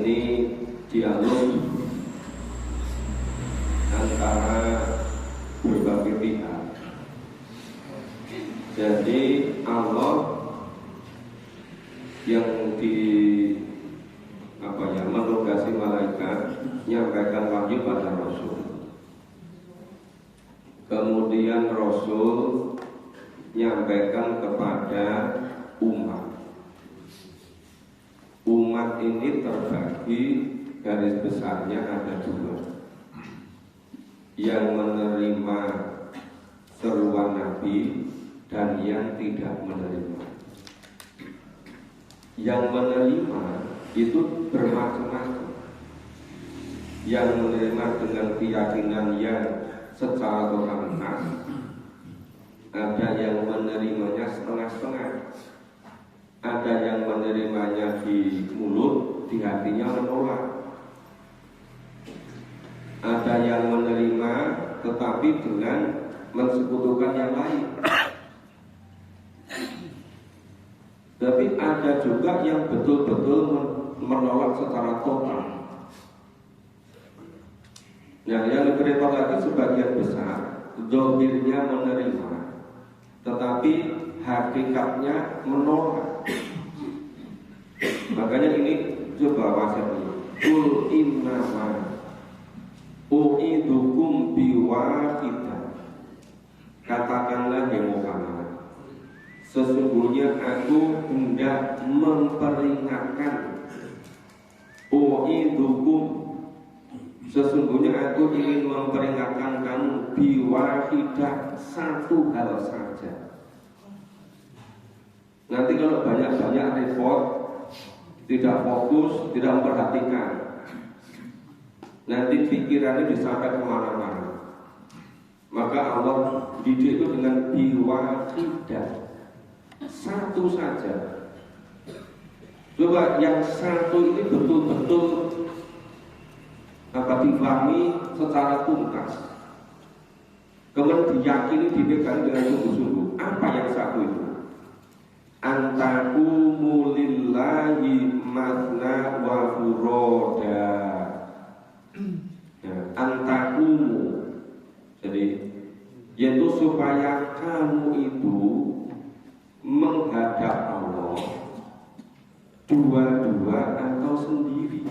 ini dialog antara berbagai pihak. Jadi Allah yang menugasi malaikat menyampaikan wahyu pada Rasul. Kemudian Rasul menyampaikan kepada umat. Umat ini terbagi, garis besarnya ada dua. Yang menerima seruan Nabi dan yang tidak menerima. Yang menerima itu bermacam-macam. Yang menerima dengan keyakinan yang secara totalitas, ada yang menerimanya setengah-setengah, ada yang menerimanya di mulut, di hatinya menolak, ada yang menerima tetapi dengan mensekutukan yang lain. Tapi ada juga yang betul-betul menolak secara total. Nah, yang lebih repot lagi sebagian besar zahirnya menerima, tetapi hakikatnya menolak. Makanya ini coba wasiatnya. Qul innama u'idukum biwahidah. Katakanlah ya Muhammad, sesungguhnya aku hendak memperingatkan. U'idukum, sesungguhnya aku ingin memperingatkan kamu biwahidah, satu hal saja. Nanti kalau banyak-banyak repot, tidak fokus, tidak memperhatikan, nanti pikirannya disampai kemana-mana. Maka Allah didik itu dengan biwahidah, satu saja. Coba yang satu ini betul-betul difahami secara tuntas, kemudian diyakini, dipegang dengan sungguh-sungguh. Apa yang satu itu? Antaqumu lillahi matna wa furoda. Antaqumu, jadi yaitu supaya kamu itu menghadap Allah dua-dua atau sendiri.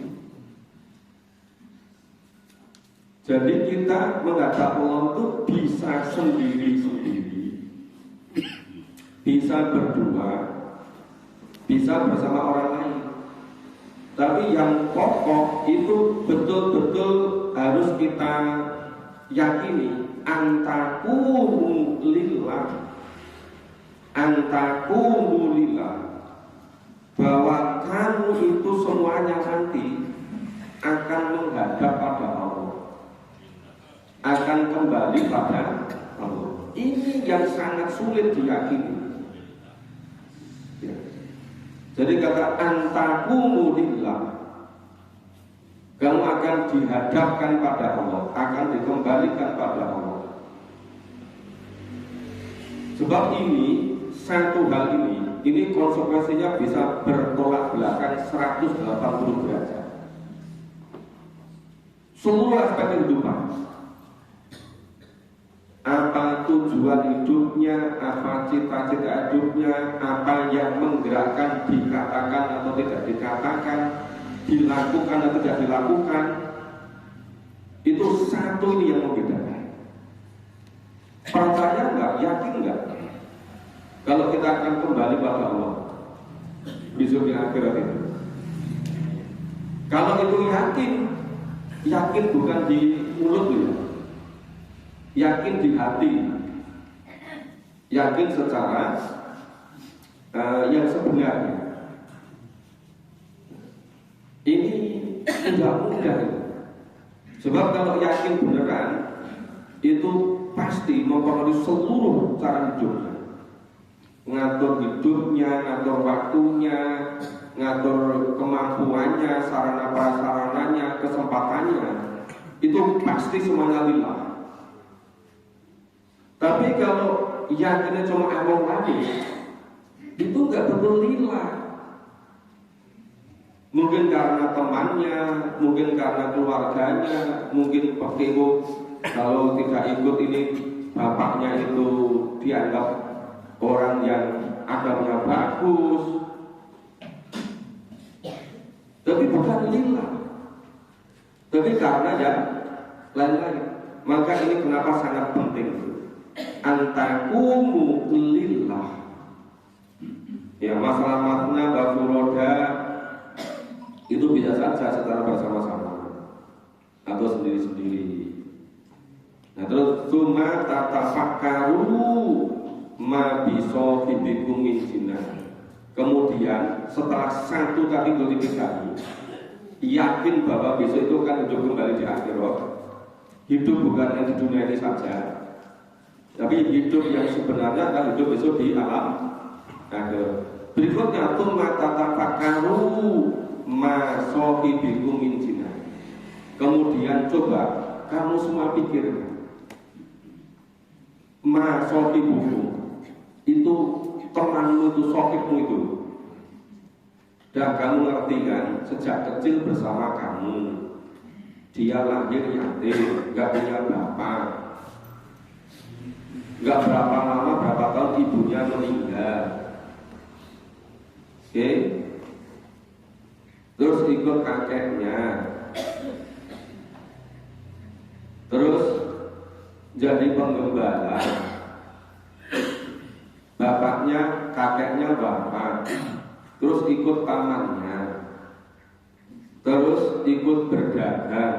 Jadi kita menghadap Allah itu bisa sendiri-sendiri, bisa berdua, bisa bersama orang lain. Tapi yang pokok itu betul-betul harus kita yakini. Antaqumu lillah, antaqumu lillah, bahwa kamu itu semuanya nanti akan menghadap pada Allah, akan kembali pada Allah. Ini yang sangat sulit diyakini. Ya. Jadi kata antaqumu lillah, kamu akan dihadapkan pada Allah, akan dikembalikan pada Allah. Sebab ini, satu hal ini konsekuensinya bisa bertolak belakang 180 derajat. Seluruh aspek kehidupan. Apa tujuan hidupnya, apa cita-cita hidupnya, apa yang menggerakkan dikatakan atau tidak dikatakan, dilakukan atau tidak dilakukan, itu satu ini yang membedakan. Percaya nggak, yakin nggak kalau kita akan kembali pada Allah besok di akhirat itu? Kalau itu yakin bukan di mulut ya, yakin di hati, yakin secara yang sebenarnya. Ini tidak mudah. Sebab kalau yakin beneran, itu pasti mempengaruhi seluruh cara hidupnya. Ngatur hidupnya, ngatur waktunya, ngatur kemampuannya, sarana prasarananya, kesempatannya, itu pasti semuanya lillah. Tapi kalau yakinnya cuma awal lagi, itu nggak betul lillah. Mungkin karena temannya, mungkin karena keluarganya, mungkin pekiwo kalau tidak ikut ini bapaknya itu dianggap orang yang agamanya bagus. Tapi bukan lillah, tapi karena ya lain-lain. Maka ini kenapa sangat penting antakumu lillah. Ya, masalah makna batu roda itu bisa saja secara bersama-sama atau sendiri-sendiri. Nah terus cuma tatafakkaru ma biso bibikum min jinnah. Kemudian setelah satu tadi glorifikasi, yakin bahwa besok itu akan hidup kembali di akhirat. Hidup bukan yang di dunia ini saja, tapi hidup yang sebenarnya akan hidup besok di alam akhirat. Berikutnya tsumma tatafakkaru ma sahibikum min jinnah. Kemudian coba kamu semua pikirkan, ma sahibukum itu temanmu, itu sahibmu itu. Dan kamu ngerti kan, sejak kecil bersama kamu. Dia lahir yatim, gak punya bapak. Gak berapa lama, berapa tahun ibunya meninggal. Oke? Terus ikut kakeknya. Terus jadi penggembala. Bapaknya, kakeknya bapak. Terus ikut pamannya. Terus ikut berdagang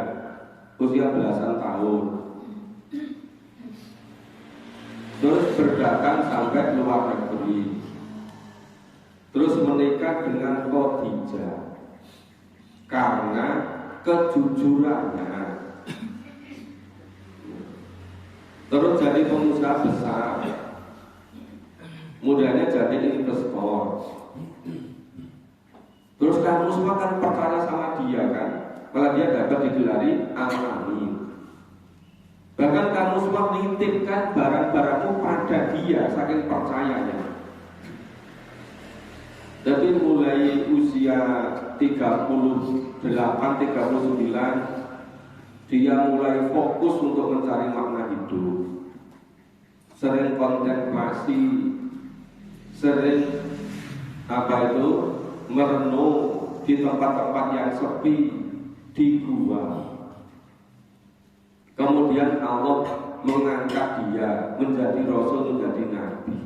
usia belasan tahun. Terus berdagang sampai luar negeri. Terus menikah dengan Khadijah karena kejujurannya. Terus jadi pengusaha besar. Mudahnya jadi investor. Terus kamu semua kan percaya sama dia kan, malah dia dapat digelari Al-Amin. Bahkan kamu semua menitipkan barang-barangmu pada dia saking percayanya. Jadi mulai usia 38, 39 dia mulai fokus untuk mencari makna hidup. Sering kontemplasi, sering merenung di tempat-tempat yang sepi, di gua. Kemudian Allah mengangkat dia menjadi rasul, menjadi nabi.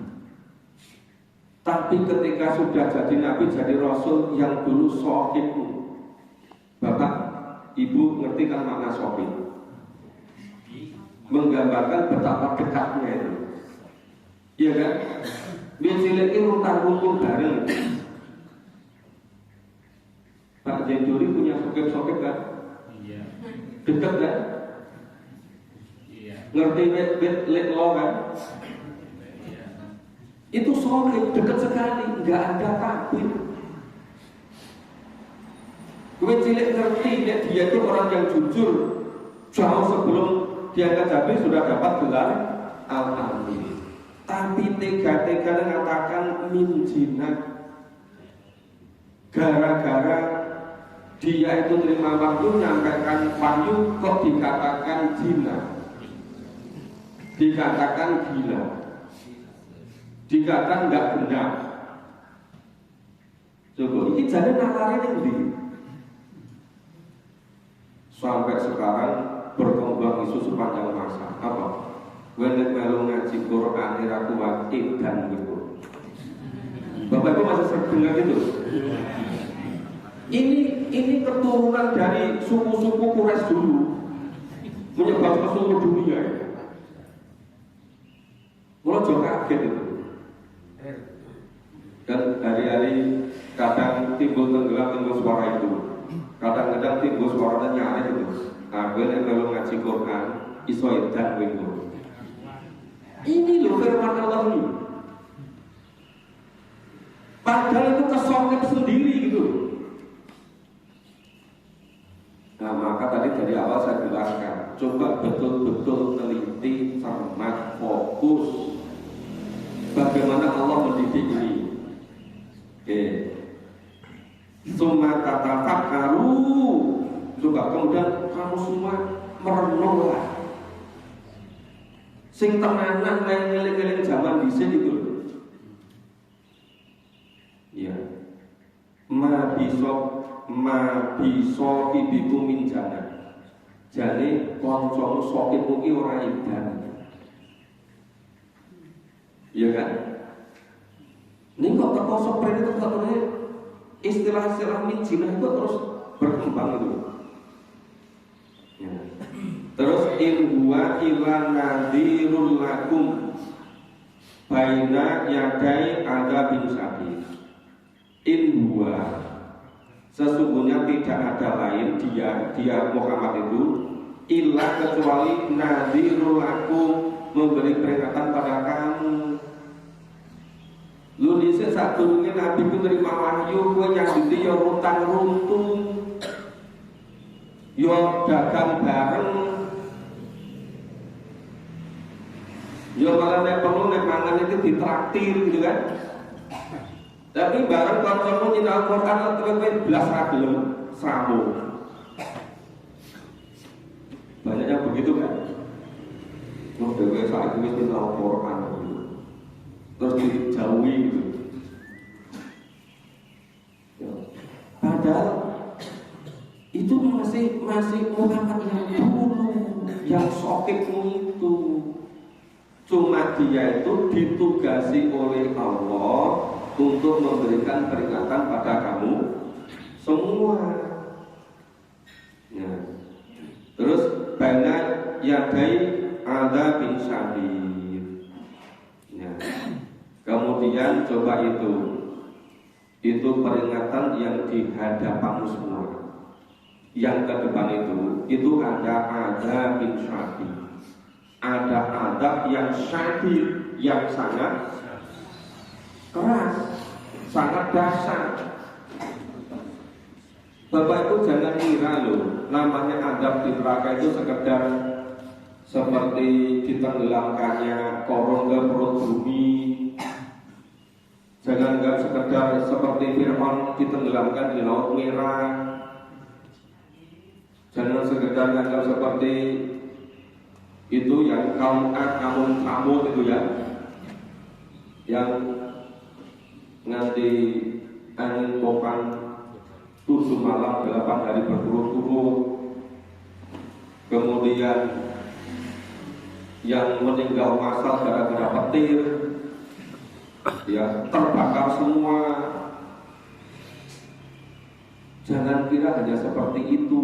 Tapi ketika sudah jadi nabi, jadi rasul, yang dulu sohibmu, bapak, ibu ngerti kan makna sohib? Menggambarkan betapa dekatnya itu. Iya kan? Biasanya runtang-runtung bareng. Pak Jenduri punya sokip-sokip kan? Iya. Dekat kan? Iya. Ngerti bet lo kan? Iya. Itu sokip, dekat sekali, nggak ada takut. Gue cilik ngerti dia itu orang yang jujur. Jauh sebelum diangkat Nabi sudah dapat gelar Al-Amin. Tapi tega-tega mengatakan min jinnah. Gara-gara dia itu terima wahyu, nyampaikan wahyu, kok dikatakan jinnah, dikatakan gila, dikatakan nggak benar. Coba ini jadi nalar ini. Sampai sekarang berkembang isu sepanjang masa. Apa? Wenek melu ngaji Quran ira kuat dan gitu. Bapak Ibu masih sering dengar gitu. Ini keturunan dari suku-suku Quraisy dulu, menyebar ke seluruh dunia. Mulai juga kaget itu. Dan hari-hari kadang timbul tenggelam, timbul suara itu. Kadang-kadang timbul suaranya nyaring itu. Aku yang kalau ngaji Quran, iso dan wingo. Ini loh firman Allah ini. Padahal itu kesongket sendiri gitu. Nah maka tadi dari awal saya jelaskan, coba betul-betul teliti, cermat, fokus bagaimana Allah mendidik ini. Oke. Summa tatafakkaru, coba kemudian kamu semua merenunglah. Sing tenanan main ngeling-ngeling zaman dhisik itu lho. Ya. Ma biso ibiku min jana. Jane kancamu sakitmu ki ora edan. Iya kan? Ini kok teko sprint itu kok istilah-istilah min jinah itu terus berkembang itu. Ya. Terus in huwa illa nadhirul lakum baina yadai adzabin syadid. In huwa, sesungguhnya tidak ada lain dia Muhammad itu illa kecuali nadhirul lakum, memberi peringatan pada kamu. Lu dhisik sadurunge Nabi ku nerima wahyu, kowe nyambiti ya runtang runtung, ya dagang bareng, ya malah nek perlu nek mangan itu ditraktir gitu kan. Tapi bareng kancamu nyinau Al-Qur'an kowe blas ra gelem sramu. Banyaknya begitu kan. Mau dhewe saiki wis nyinau Al-Qur'an terus dijauhi gitu. Ya. Padahal itu masih Muhammad yang dulu, yang sokitmu itu. Cuma dia itu ditugasi oleh Allah untuk memberikan peringatan pada kamu semua. Ya. Terus banyak yadai ada bin syadid. Ya. Kemudian coba itu peringatan yang di hadapanmu semua. Yang ke depan itu ada bin syadid. Ada adab yang syadid, yang sangat keras, sangat dahsyat. Bapak Ibu jangan kira loh, namanya adab di neraka itu sekedar seperti ditenggelamkannya korong ke perut bumi. Jangan anggap sekedar seperti Fir'aun ditenggelamkan di Laut Merah. Jangan sekedar anggap seperti itu yang kaum kaum Samud itu ya, yang nanti angin topan 7 malam 8 hari berturut-turut. Kemudian yang meninggal massal gara-gara petir, ya terbakar semua. Jangan kira hanya seperti itu.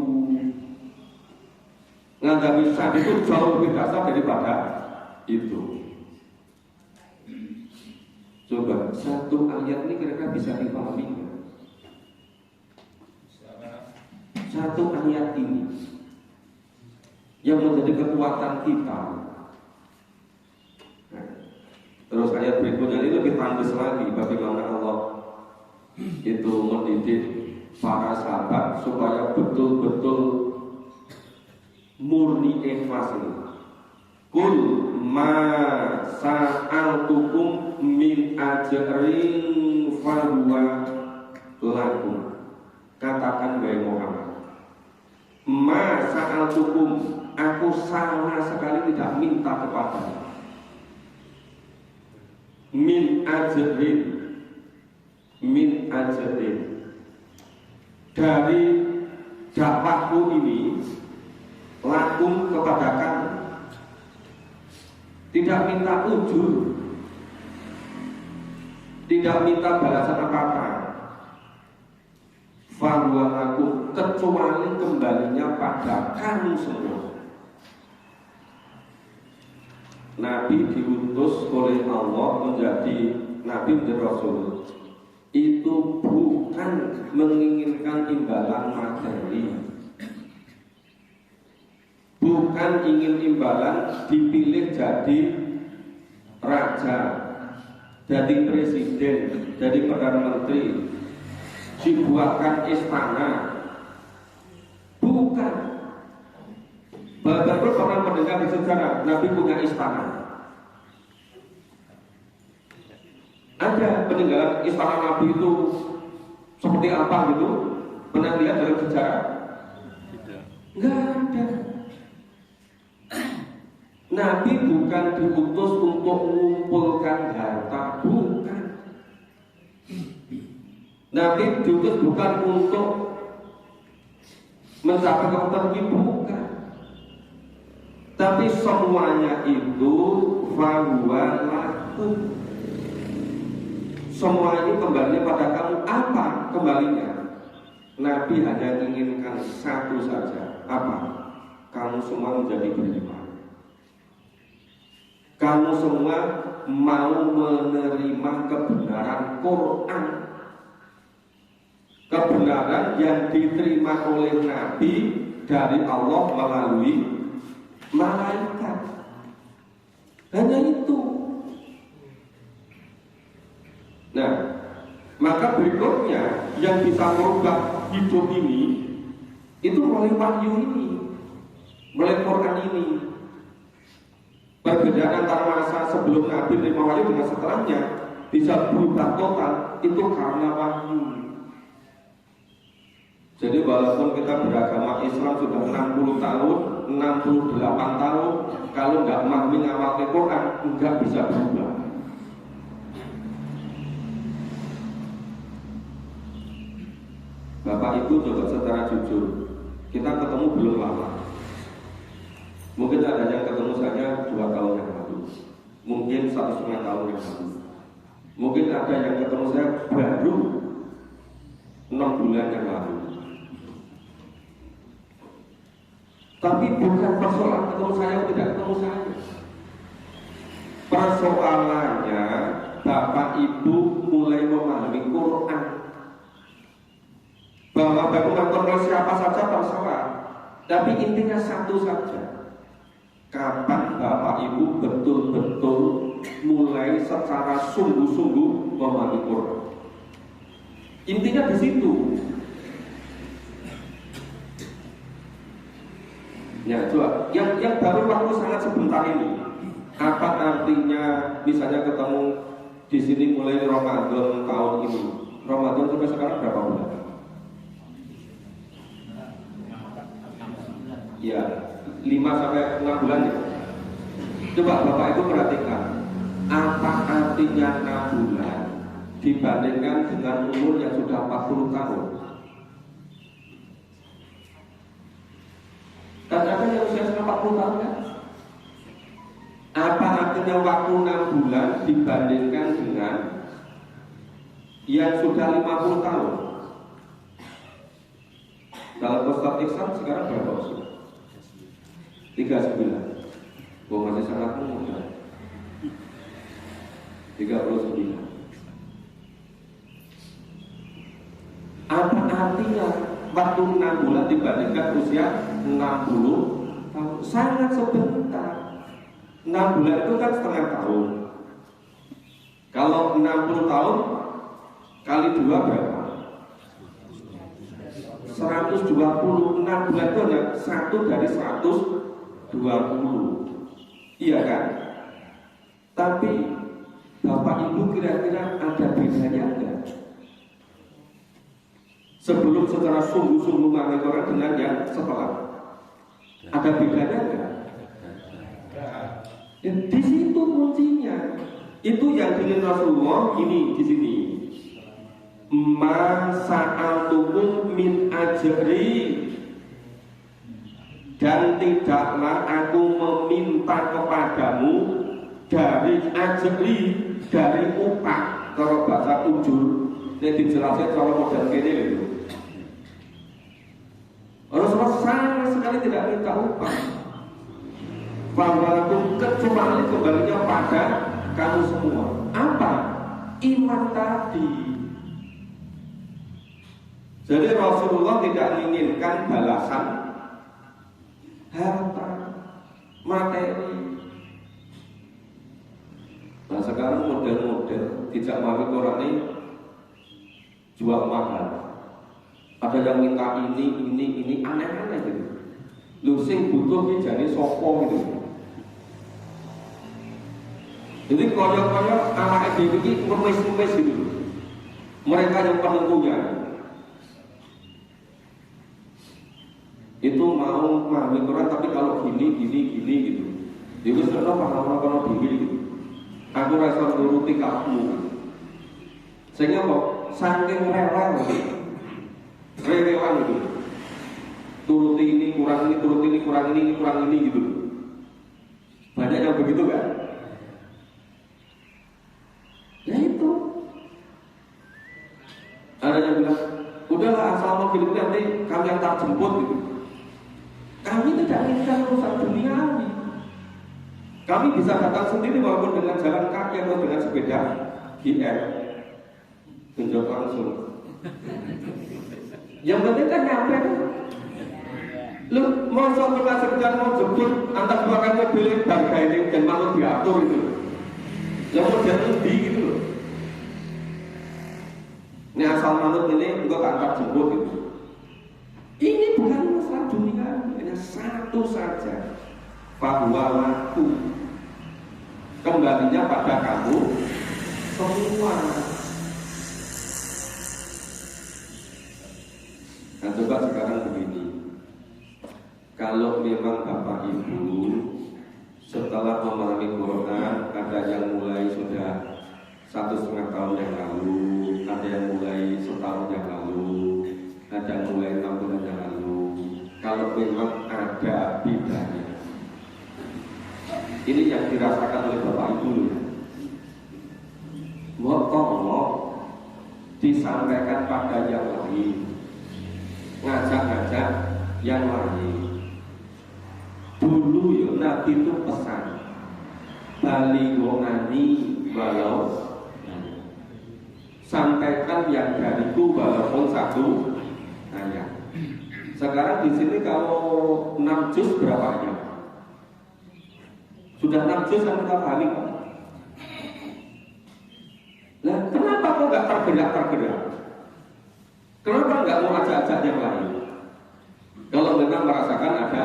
Ngadami saat itu jauh lebih dasar daripada itu. Coba satu ayat ini kira-kira bisa dipahami nggak? Satu ayat ini yang menjadi kekuatan kita. Nah, terus ayat berikutnya ini lebih tanggus lagi bagaimana Allah itu mendidik para sahabat supaya betul-betul murni ikhlas ini. Kul ma sa'altukum min ajrin fahuwa lakum. Katakan wahai Muhammad, ma sa'altukum, aku sama sekali tidak minta kepadamu. Min ajrin dari dakwahku ini lakum kepada kamu, tidak minta ujur, tidak minta balasan apa-apa. Fahuwa lakum, kecuali kembalinya pada kamu semua. Nabi diutus oleh Allah menjadi Nabi dan Rasul itu bukan menginginkan imbalan materi, bukan ingin imbalan dipilih jadi raja, jadi presiden, jadi perdana menteri, dibuatkan istana. Bukan. Bapak pernah mendengar di sejarah Nabi punya istana? Ada peninggalan istana Nabi itu seperti apa gitu? Pernah lihat dalam sejarah? Enggak ada. Nabi bukan diutus untuk mengumpulkan harta, bukan. Nabi diutus bukan untuk mencapai keutamaan, bukan. Tapi semuanya itu fahuwa lakum. Semua ini kembali pada kamu. Apa kembalinya? Nabi hanya inginkan satu saja. Apa? Kamu semua menjadi beriman. Kamu semua mau menerima kebenaran Quran, kebenaran yang diterima oleh Nabi dari Allah melalui malaikat. Hanya itu. Nah, maka berikutnya yang bisa merubah hidup ini itu melalui wahyu ini, melalui Quran ini. Perbedaan antara masa sebelum Nabi menerima wahyu dengan setelahnya bisa berubah total itu karena wahyu. Jadi walaupun kita beragama Islam sudah 60 tahun, 68 tahun, kalau nggak memahami ngawal Quran nggak bisa berubah. Bapak Ibu coba secara jujur, kita ketemu belum lama. Mungkin ada yang ketemu saya 2 tahun yang lalu, mungkin 1,5 tahun yang lalu, mungkin ada yang ketemu saya baru 6 bulan yang lalu. Tapi bukan persoalan ketemu saya atau tidak ketemu saya. Persoalannya Bapak Ibu mulai memahami Quran, bahwa bagaimana kenal siapa saja terserah, tapi intinya satu saja. Kapan Bapak Ibu betul-betul mulai secara sungguh-sungguh memahami Quran? Intinya di situ. Ya, coba yang baru waktu sangat sebentar ini, apa artinya misalnya ketemu di sini mulai Ramadan tahun ini? Ramadan sampai sekarang berapa bulan? Ya, 5-6 bulan ya. Coba Bapak Ibu perhatikan, apa artinya 6 bulan dibandingkan dengan umur yang sudah 40 tahun? Dan ada yang usia 40 tahun kan? Apa artinya waktu 6 bulan dibandingkan dengan yang sudah 50 tahun? Dalam Ustadz Iksan sekarang berapa usia? 39. Masih sangat muda. 39. Apa artinya waktu 6 bulan dibandingkan usia 60 tahun? Sangat sebentar. 6 bulan itu kan setengah tahun. Kalau 60 tahun kali 2 berapa? 120. 6 bulan itu hanya 1 dari 120. Iya kan? Tapi Bapak Ibu kira-kira ada bedanya enggak? Sebelum secara sungguh-sungguh memahami Quran dengan yang setelah, ada bedanya enggak? Ya, di situ kuncinya. Itu yang ingin Rasulullah ini di sini. Ma sa'altukum min ajri, dan tidaklah aku meminta kepadamu dari ajri, dari upah. Kalau bahasa ujur, ini dijelaskan kalau model gini itu. Rasulullah sama sekali tidak minta upah. Bahwa kecuali kembalinya pada kamu semua. Apa? Iman tadi. Jadi Rasulullah tidak menginginkan balasan harta, materi. Nah sekarang model-model tidak memahami Quran ini jual mahal. Ada yang minta ini aneh-aneh gitu. Lu sing butuh ini jadi sopo gitu. Jadi koyok-koyok anak ini ngemis-ngemis gitu. Mereka yang penentunya. itu mau memahami Quran tapi kalau gini gitu. Ya wis ora paham kono dhewe gitu. Aku rasa nuruti kamu. Sehingga kok saking rela rewelan gitu. Turuti ini kurang ini, turuti ini kurang ini gitu. Banyak yang begitu kan? Ya itu. Ada yang bilang, udahlah asal mau hidup nanti kami antar jemput gitu. Kami tidak inginkan urusan duniawi. Kami bisa datang sendiri walaupun dengan jalan kaki atau dengan sepeda GR. Tunjuk langsung. Yang penting kan nyampe kan. Lu mau soal mengajarkan mau jemput antar dua kali mobil harga ini dan malu diatur itu. Yang modern lebih gitu loh. Ini asal manut ini juga antar jemput gitu. Ini bukan masalah dunia, hanya satu saja. Bahwa laku kembalinya pada kamu semua. Nah coba sekarang begini, kalau memang Bapak Ibu setelah memahami Quran, ada yang mulai sudah 1,5 tahun yang lalu, ada yang mulai setahun yang lalu, ada yang mulai 6 bulan yang lalu. Kalau memang ada bedanya, ini yang dirasakan oleh Bapak Ibu. Tolong disampaikan pada yang lain, ngajak-ngajak yang lain. Dulu ya Nabi itu pesan, baligongani walau, sampaikan yang dariku walaupun satu ayat. Sekarang di sini kalau 6 juz berapa ayat? Sudah 6 juz yang kita pahami kan? Nah, kenapa kok nggak tergerak? Kenapa nggak mau ajak-ajak yang lain? Kalau memang merasakan ada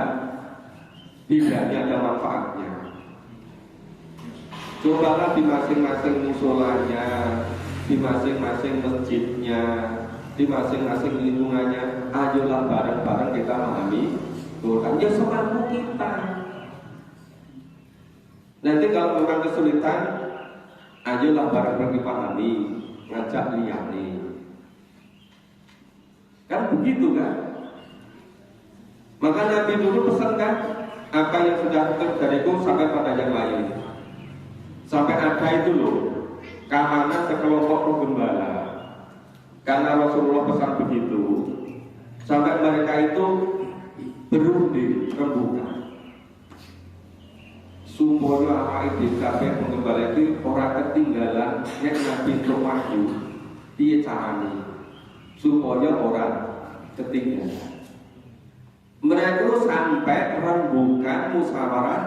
bedanya, ada manfaatnya. Cobalah di masing-masing musolanya, di masing-masing masjidnya, di masing-masing lingkungannya. Ayolah bareng-bareng kita memahami Quran. Ya semampu kita. Nanti kalau memang kesulitan, ayolah bareng-bareng dipahami, ngajak liyane. Kan begitu kan? Maka Nabi dulu pesan kan, apa yang sudah terjadiku sampai pada yang lain. Sampai ada itu loh, keamanan sekelompok penggembala. Karena Rasulullah pesan begitu, sampai mereka itu berunding rembukan. Supaya apa itu sampai penggembala itu orang ketinggalan yang Nabi untuk maju, dia caranya supaya orang ketinggalan. Mereka sampai rembukan musyawarah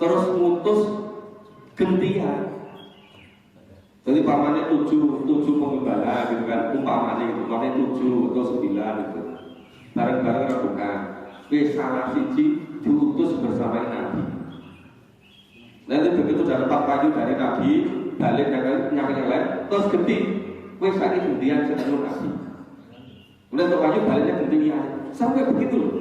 terus mutus gentian. Jadi pamannya 7 penggembala gitu kan, umpamanya 7 atau 9 gitu. Bareng-bareng rembukan. Salah siji diutus bersama Nabi. Nanti begitu dapat pagi dari Nabi, balik nyampe yang lain, terus genti, wes lagi gentian sebelum Nabi. Kemudian untuk pagi baliknya gentian, sampai begitu loh.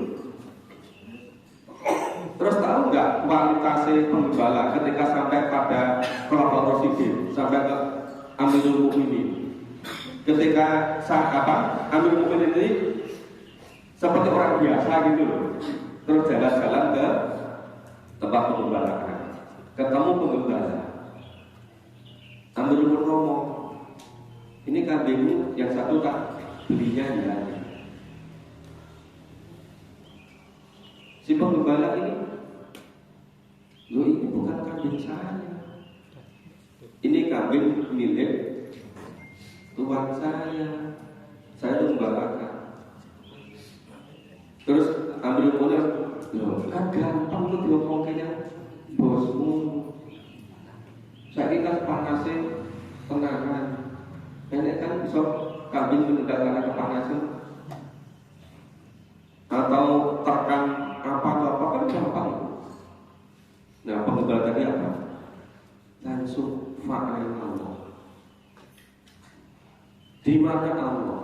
Terus tahu nggak kualitasnya penggembala ketika sampai pada kelompok Rasidin, sampai ke Amirul Mukminin. Ketika Amirul Mukminin ini seperti orang biasa gitu loh. Terus jalan-jalan ke tempat penggembalaan. Ketemu penggembala. Amirul Mukminin ngomong, ini kambingmu yang satu tak belinya ya. Si penggembala ini, loh ini bukan kambing saya, ini kambing milik tuan saya menggembalakan. Terus ambil modal, loh kan gampang tuh diomongnya bosmu. Saya kan panasnya tenangan, ini kan bisa kambing meninggalkan kepanasan atau terkan apa kan gampang. Nah penggembala tadi apa? Langsung fa'ain Allah, dimakan Allah.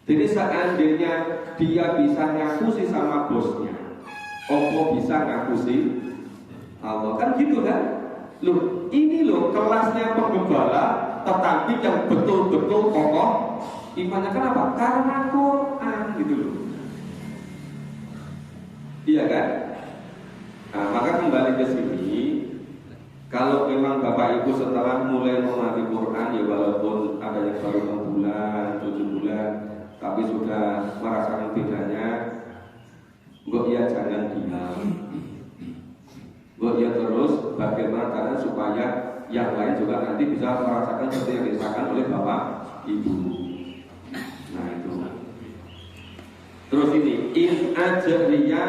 Jadi seandainya dia bisa ngakusi sama bosnya, Oppo bisa ngakusi Allah, kan gitu kan? Loh, ini loh kelasnya penggembala, tetapi yang betul-betul kokoh imannya. Kenapa? Karena Quran gitu loh. Iya kan? Nah, maka kembali ke sini, kalau memang Bapak Ibu setelah mulai memahami Quran, ya walaupun ada yang baru 6 bulan, 7 bulan, tapi sudah merasakan bedanya, kok ya jangan diam, kok ya terus bagaimana caranya supaya yang lain juga nanti bisa merasakan seperti yang dirasakan oleh Bapak Ibu. Nah itu. Terus ini, in ajriya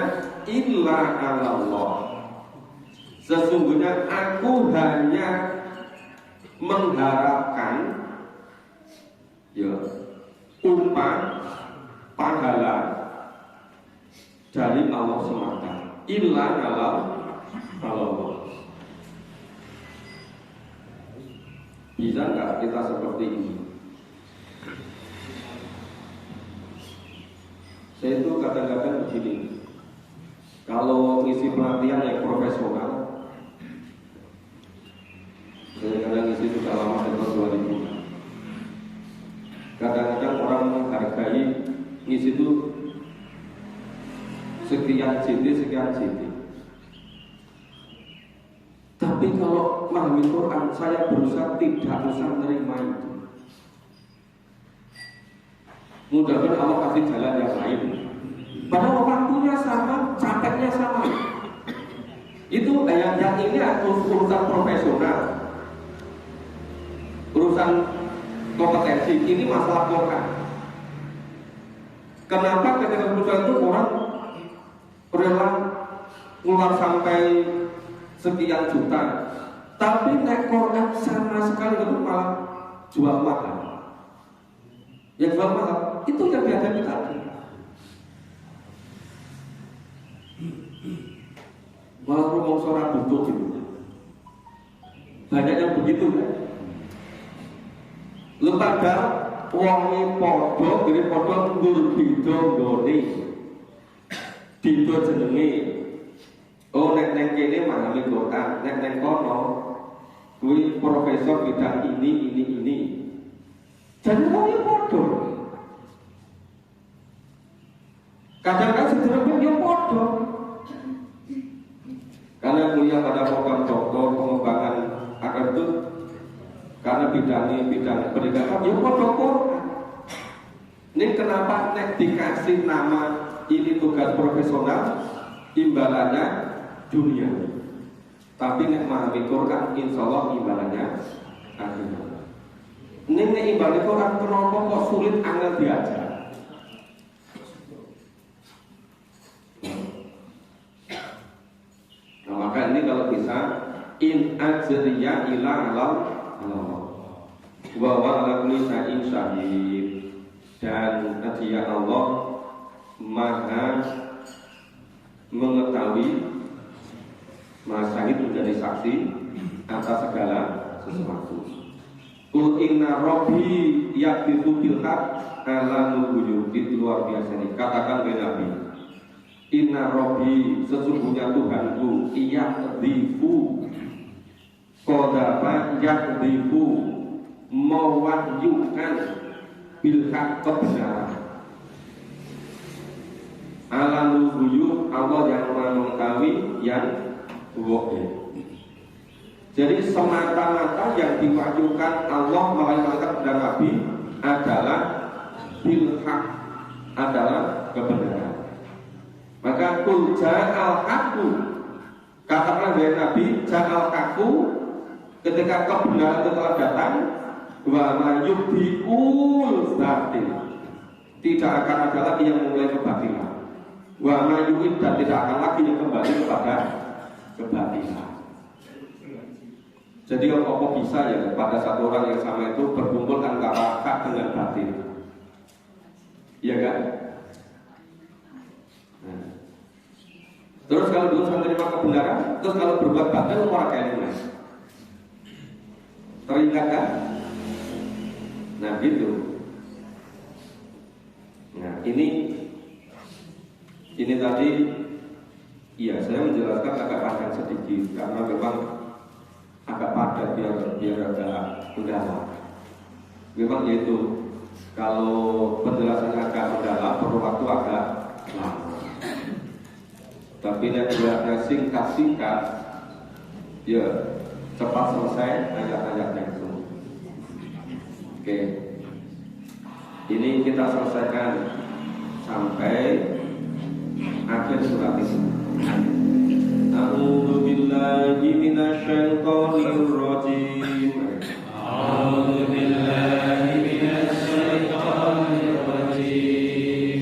illa 'ala Allah. Sesungguhnya aku hanya mengharapkan ya upah pahala dari Allah semata. Illa 'ala Allah. Bisa nggak kita seperti ini? Saya itu kadang-kadang begini, kalau ngisi pelatihan yang profesional, saya kadang ngisi sudah lama dari tahun 2000. Kadang-kadang orang menghargai ngisi itu sekian CT. Tapi kalau memahami Quran, saya berusaha tidak usah menerima itu. Mudah-mudahan Allah kasih jalan yang lain. Padahal waktunya sama, capeknya sama. Itu yang ini urusan profesional, urusan kompetensi. Ini masalah Quran. Kenapa ketika urusan itu orang rela keluar sampai sekian juta, tapi naik Quran sama sekali itu malah jual mahal. Yang jual mahal itu yang dihadapi tadi. Malah ngomong suara butuh gitu. Banyak yang begitu kan. Lembaga wongi podo, gini podo ngur bido nggone, bido jenenge. Oh nek kene memahami Quran, nek kono kuwi profesor bidang ini. Jadi wongi podo. Kadang-kadang sederhana yang podo. Karena kuliah pada program doktor pengembangan agar itu, karena bidang pendidikan ya podo. Ini kenapa nek dikasih nama ini tugas profesional, imbalannya dunia. Tapi nek memahami Quran, insya Allah imbalannya akhirat. Ini imbalan Quran kenapa kok sulit angel diajar? Nah maka ini kalau bisa, in ajriya ila Allah wa ala kulli syai'in syahid. Dan dia Allah maha mengetahui, maha syahid menjadi saksi atas segala sesuatu. Qul inna rabbi yaqdiru bil haq ala nubuyyu. Itu luar biasa nih. Katakan kepada Nabi, inna rabbi, sesungguhnya Tuhanku, yaqdiru qadaba yaqdiru, mewahyukan bil haq, kebenaran. Ala nubuyyu, Allah yang mengetahui yang bohong. Jadi semata-mata yang diwahyukan Allah melalui malaikat kepada Nabi adalah bil haq, adalah kebenaran. Maka kul ja'al haqqu, katakanlah dari Nabi ja'al haqqu, ketika kebenaran itu telah datang, wa ma yubdiul batil, tidak akan ada lagi yang memulai kebatilan, wa ma yu'id, dan tidak akan lagi yang kembali kepada kebatilan. Jadi apa bisa ya pada satu orang yang sama itu berkumpul antara hak dengan batin, iya kan? Nah. Terus kalau berusaha menerima kebenaran, terus kalau berbuat batil orang kalimat, teringat kan? Nah gitu. ini tadi ya saya menjelaskan agak panjang sedikit karena memang agak padat biar agak mendalam. Memang yaitu kalau penjelasannya agak mendalam perlu waktu agak lama. Tapi yang singkat ya cepat selesai ayat-ayatnya itu. Oke, ini kita selesaikan sampai akhir surat itu. A'udzu billahi minasyaitonir rajim. A'udzu billahi minasyaitonir rajim.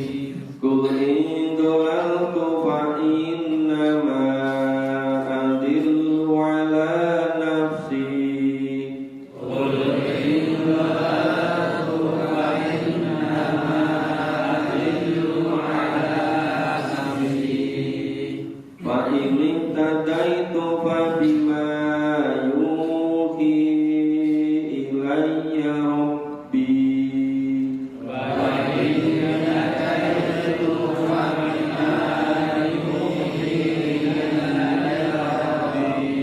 Qul in dhalaltu fa innama adillu ala nafsi. Qul in dhalaltu fa innama adillu ala nafsi. Fa in tadaitu fa bima yuhi ilayya rabbi. Wa in tadaitu fa bima yuhi ilayya rabbi.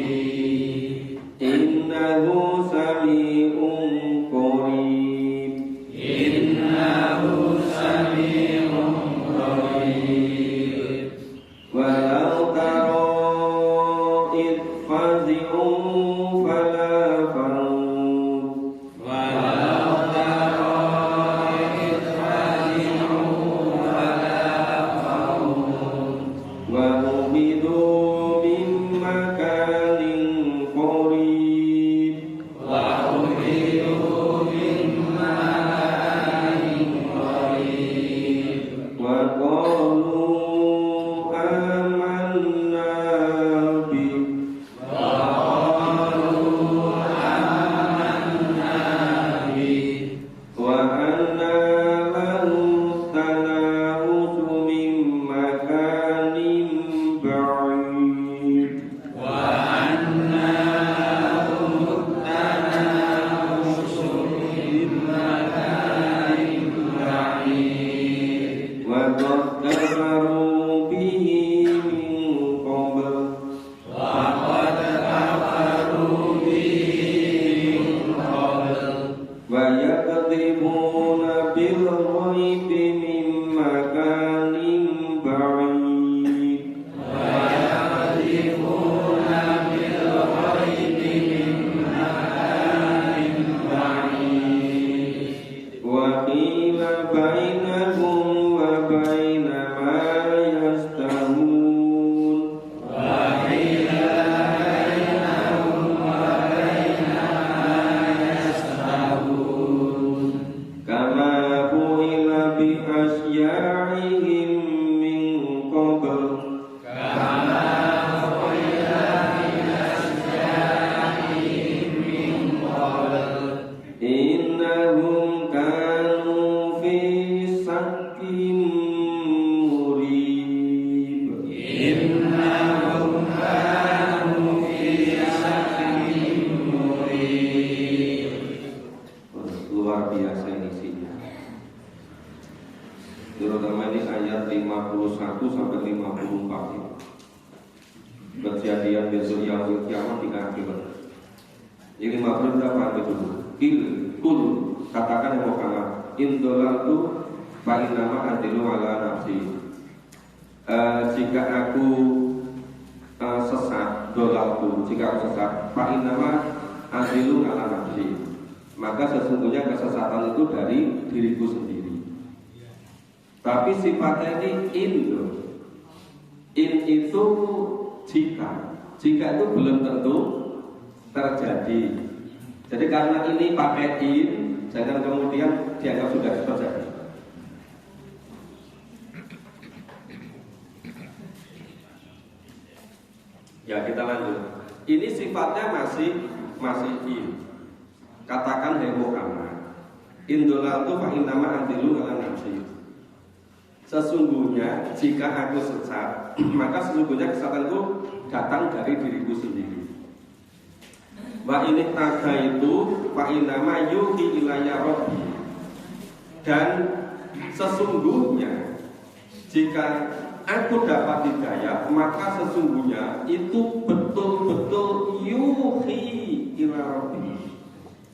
Innahu sami'un qarib. Innahu sami'un qarib. Walau taro id fazi'u fala farud. Walau taro id fazi'u fala farud. Wa umidu min makanin qarib. Wa umidu min makanin qarib. Wa qalu amanna bi. Wa qalu amanna bi. Wa anna lahum tanawusu min makanin ba'id. Wa anna lahum tanawusu min makanin ba'id. Wa qad kafaru bihi min qabl. Wa qad kafaru bihi min qabl. Wa yakdzibuna bil ghaibi min makanin ba'id. Wa yakdzibuna bil ghaibi min makanin ba'id. Wa qila bainahum wa baina ma yastahun. Wa qila bainahum wa baina ma yastahun. Kama fu'ila bi asyaihim min qabl. Kama fu'ila bi asyaihim min qabl. Innahum kanu fi sakkin murib. Innahum kanu fi sakkin murib. Luar biasa ini isinya. Terutama ini ayat 51 sampai 54 ini. Kejadian besok yang kiamat di akhirat. Ini 50 kita pahami dulu. Kul katakan yang Muhammad indolal tu fa innama adilu ala nafsi. Jika aku sesat, dolal tu jika aku sesat, fa innama adilu ala nafsi. Maka sesungguhnya kesesatan itu dari diriku sendiri. Tapi sifatnya ini in itu jika itu belum tentu terjadi. Jadi karena ini pakai in, jangan kemudian dianggap sudah terjadi. Ya kita lanjut. Ini sifatnya masih in. Katakan hai Muhammad, indolatu fa innama antilu ala nafsi. Sesungguhnya jika aku sesat, maka sesungguhnya kesesatanku datang dari diriku sendiri. Wa ini taga itu fa innama yuhi ilayya rabbi. Dan sesungguhnya jika aku dapat hidayah, maka sesungguhnya itu betul-betul yuhi ila rabbi.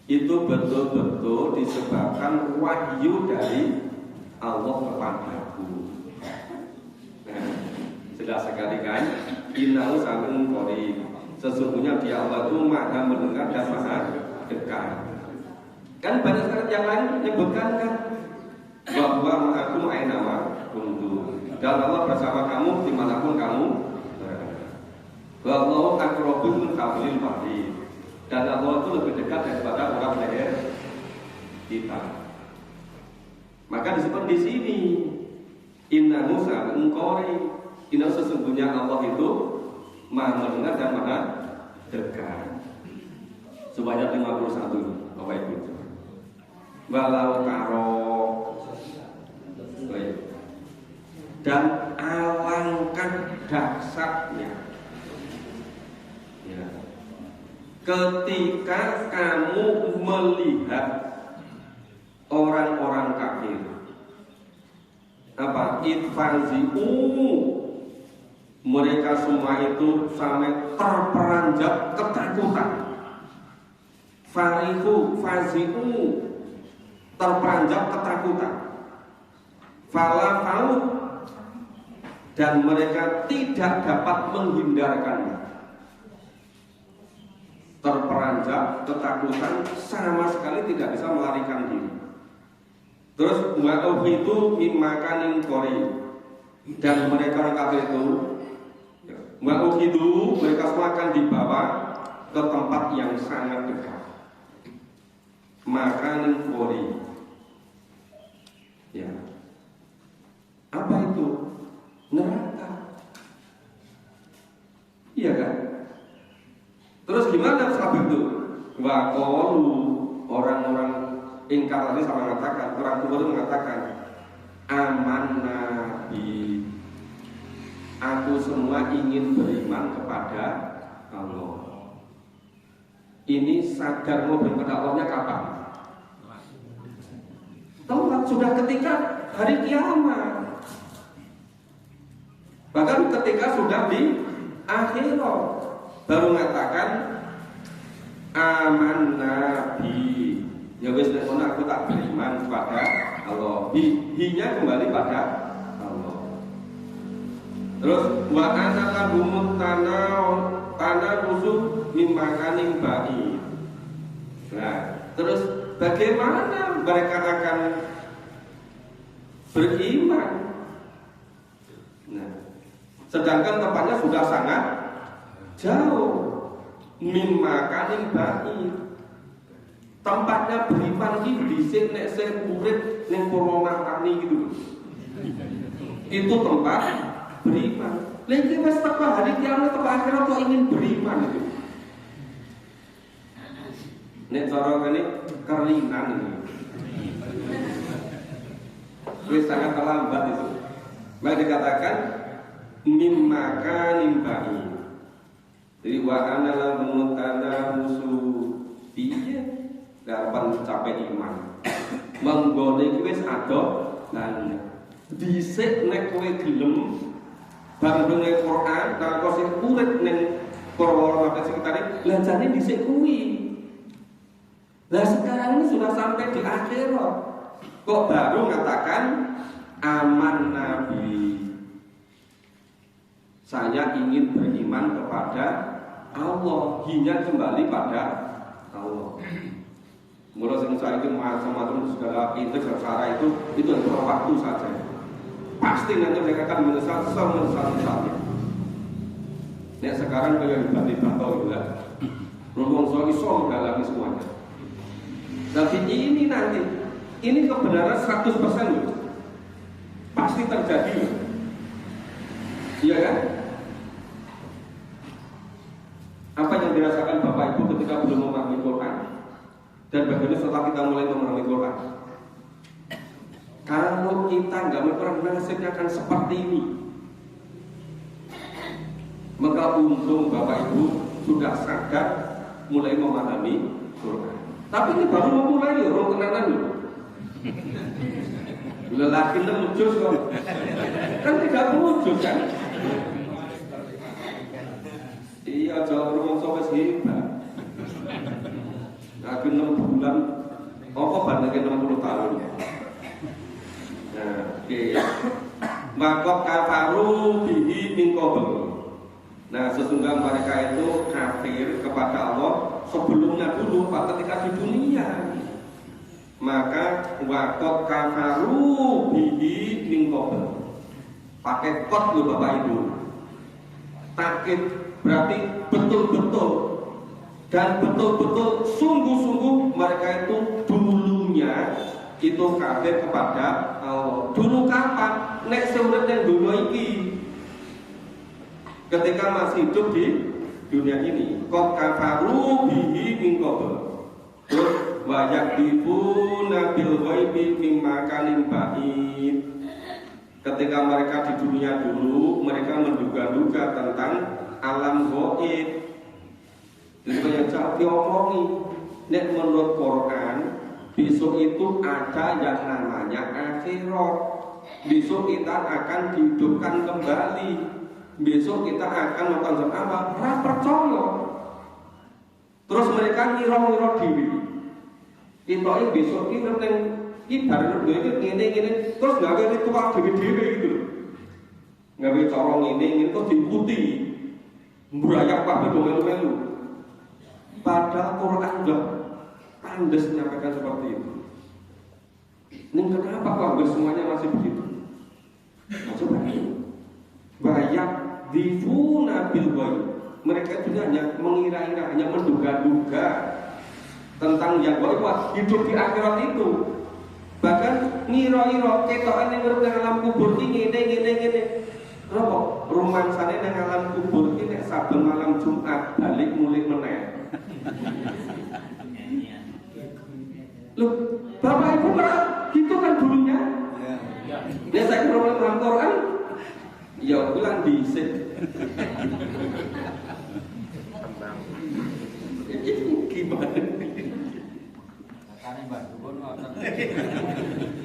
Itu betul-betul disebabkan wahyu dari Allah kepadaku. Nah, jelas sekali kan? Innahu sami'un qarib. Sesungguhnya dia Allah itu maha mendengar dan maha dekat. Kan banyak sekali yang lain menyebutkan kan bahwa ma'akum ainama kuntum. Dan Allah bersama kamu dimanapun kamu berada. Wallahu aqrabu min hablil warid. Dan Allah itu lebih dekat daripada orang leher kita. Maka disebut di sini Inna Musa engkori. Inna sesungguhnya Allah itu maha mendengar dan maha dekat. Sebanyak 51 Bapak Ibu. Walau karo dan alangkah dahsyatnya ya, ketika kamu melihat orang-orang kafir apa itfazi'u, mereka semua itu sampai terperanjat ketakutan. Farihu fazi'u, terperanjat ketakutan. Falafau, dan mereka tidak dapat menghindarkannya. Terperanjat ketakutan, sama sekali tidak bisa melarikan diri. Terus wa'uf itu mimakanin kori, dan mereka orang kafir itu wa'uf itu mereka semua akan dibawa ke tempat yang sangat dekat. Makanin kori, ya. Apa itu? Neraka. Iya kan? Terus gimana sahabat itu? Waqalu, orang-orang ingkar tadi sama mengatakan, orang tua itu mengatakan, amanna bi, aku semua ingin beriman kepada Allah. Ini sadar mau beriman kepada Allahnya kapan? Telat, sudah ketika hari kiamat. Bahkan ketika sudah di akhirat baru mengatakan amanna bi, ya wis nek aku tak beriman kepada Allah. Hinya kembali pada Allah. Terus wa ana lahumut tanah rusuh mimakaning ba'i. Nah, terus bagaimana mereka akan beriman? Nah, sedangkan tempatnya sudah sangat jauh. Mimakaning ba'i, tempatnya beriman ini dhisik nek sing urip ning Purwomartani gitu. Itu tempat beriman. Lagi wis teko hari kiamat teko akhirat kok ingin beriman itu. Nek cara ngene keringan ini. Wis sangat terlambat itu. Maka dikatakan mimakanin ba'i. Jadi wa ana lahum tanamusu piye dapat mencapai iman. Menggone iki wis ado lan dhisik nek kowe gelem bandunge Quran karo kok sing urip ning Purwomartani sekitare lan jane dhisik kuwi. Lah sekarang ini sudah sampai di akhirat. Kok baru mengatakan aman nabi, saya ingin beriman kepada Allah, hingga kembali pada Allah. Mulai saya itu macam-macam segala itu cara itu hanya waktu saja. Pasti nanti mereka akan menyesal semenyesal-nyesalnya. Nek sekarang kayak tiba-tiba tahu juga, ngomong soal iso menghalangi semuanya. Tapi ini nanti, ini kebenaran 100% loh. Pasti terjadi. Iya kan? Apa yang dirasakan Bapak Ibu ketika belum memahami Quran? Dan bagaimana setelah kita mulai memahami Quran? Kalau kita nggak memahami Quran, nasibnya akan seperti ini. Maka untung Bapak Ibu sudah sadar mulai memahami Quran. Tapi ini baru memulai, orang kenalan loh. Lelaki 6 juz kok. Kan 30 juz kan? Iya, jauh rumah sampai hebat. Lagi 6 bulan, apa bandingnya 60 tahun? Nah, oke. Makot kafaru bihi min qabl. Nah, sesungguhnya mereka itu kafir kepada Allah sebelumnya dulu, ketika di dunia. Maka wakot kafaru bihi min qabl. Pakai kot loh Bapak Ibu. Takkid berarti betul-betul dan betul-betul sungguh-sungguh mereka itu dulunya itu kafir kepada Allah. Dulu kapan? Nek seurip yang dunia iki, ketika masih hidup di dunia ini. Qad kafaru bihi min qabl. Terus wa yakdifuna bil ghaibi mimma kalim ba'id. Ketika mereka di dunia dulu, mereka menduga-duga tentang alam gaib. Jadi yang jauh diomongi. Nek menurut Quran, besok itu ada yang namanya akhirat. Besok kita akan dihidupkan kembali. Besok kita akan melakukan apa? Percaya. Terus mereka ngira-ngira diri. Kita ini besok ini ibarat gini, terus gawe ritual dewe-dewe gitu. Gawe corong ini terus diikuti. Murayak kabeh do melu-melu. Padahal Quran sudah pandas menyampaikan seperti itu. Ini kenapa kok semuanya masih begitu? Nah, coba ini. Banyak difuna bil ghaib. Mereka itu hanya mengira-ngira, hanya menduga-duga tentang yang gaib hidup di akhirat itu. Bahkan ngira-ngira ketokan yang urip nang alam kubur iki ngene. Apa? Rumangsane nang alam kubur iki nek saben malam Jumat balik mulih meneh. Loh, Bapak Ibu pernah gitu kan dulunya? Ya. Saya problem dalam Quran. Ya bilang dhisik. Gimana?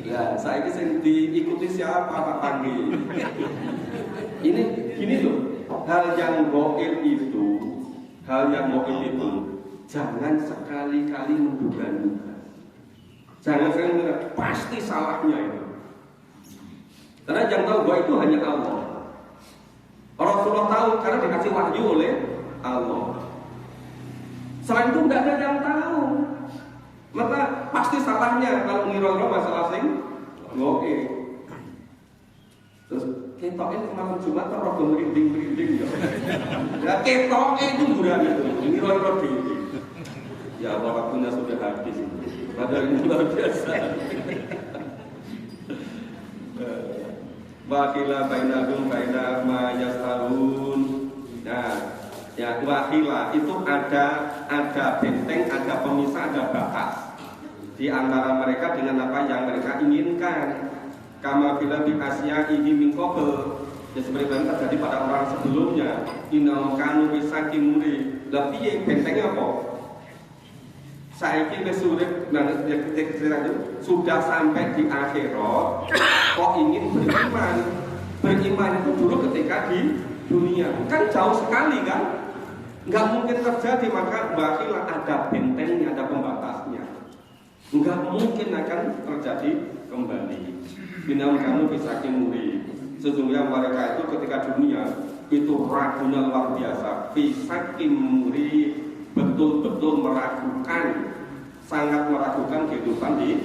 Ya, saya ini diikuti siapa Pak Panggi? Ini gini loh, hal yang goib itu, jangan sekali-kali menduga-duga. Jangan sekali pasti salahnya itu. Karena yang tahu bahwa itu hanya Allah. Rasulullah tahu karena dikasih wahyu oleh Allah. Selain itu tidak ada yang tahu. Maka pasti salahnya kalau ngira-ngira masalah sing oke. Terus ketoknya malam Jumat tak rodo merinding-merinding ya. Ya ketoknya itu buran itu, ngira-ngira diri. Ya waktunya sudah habis. Padahal ini luar biasa. Wakila bainahum baina ma yastalun. Nah, ya wakila itu ada benteng, ada pemisah, ada batas di antara mereka dengan apa yang mereka inginkan. Kama bila bi asya'ihi min qabl. Ya seperti yang terjadi pada orang sebelumnya. Innahum kanu bisaki muri. Lah piye bentengnya apa? Saiki wis urip nang cerita itu sudah sampai di akhirat kok ingin beriman. Beriman itu dulu ketika di dunia kan jauh sekali kan, nggak mungkin terjadi. Maka bakilah ada bentengnya, ada pembatasnya, nggak mungkin akan terjadi kembali. Binam kamu bisa kimuri. Sesungguhnya mereka itu ketika dunia itu ragunya luar biasa. Bisa kimuri, betul-betul meragukan, sangat meragukan kehidupan di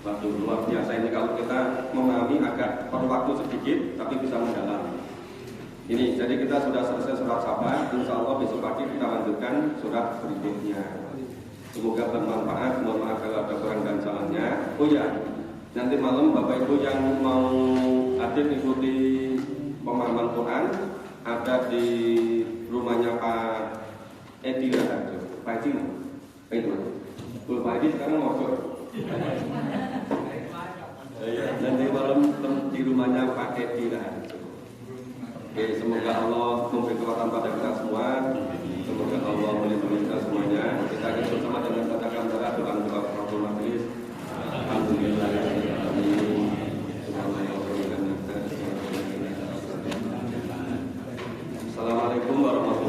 waktu luar biasa ini. Kalau kita memahami agak perlu waktu sedikit tapi bisa mendalam. Ini jadi kita sudah selesai surat Sabah. Insya Allah besok pagi kita lanjutkan surat berikutnya. Semoga bermanfaat. Mohon maaf kalau ada kurang dan salahnya. Oh ya, nanti malam Bapak Ibu yang mau hadir ikuti pemahaman Quran ada di rumahnya Pak Edi Raharjo. Pak Edi, Pak Edi sekarang ngobrol. Nanti malam di rumahnya Pak Edi Raharjo. Oke, semoga Allah memberi kekuatan pada kita semua. Semoga Allah melindungi kita semuanya. Kita akan bersama dengan katakan doa doa Rabbul Majelis. Assalamualaikum warahmatullahi wabarakatuh.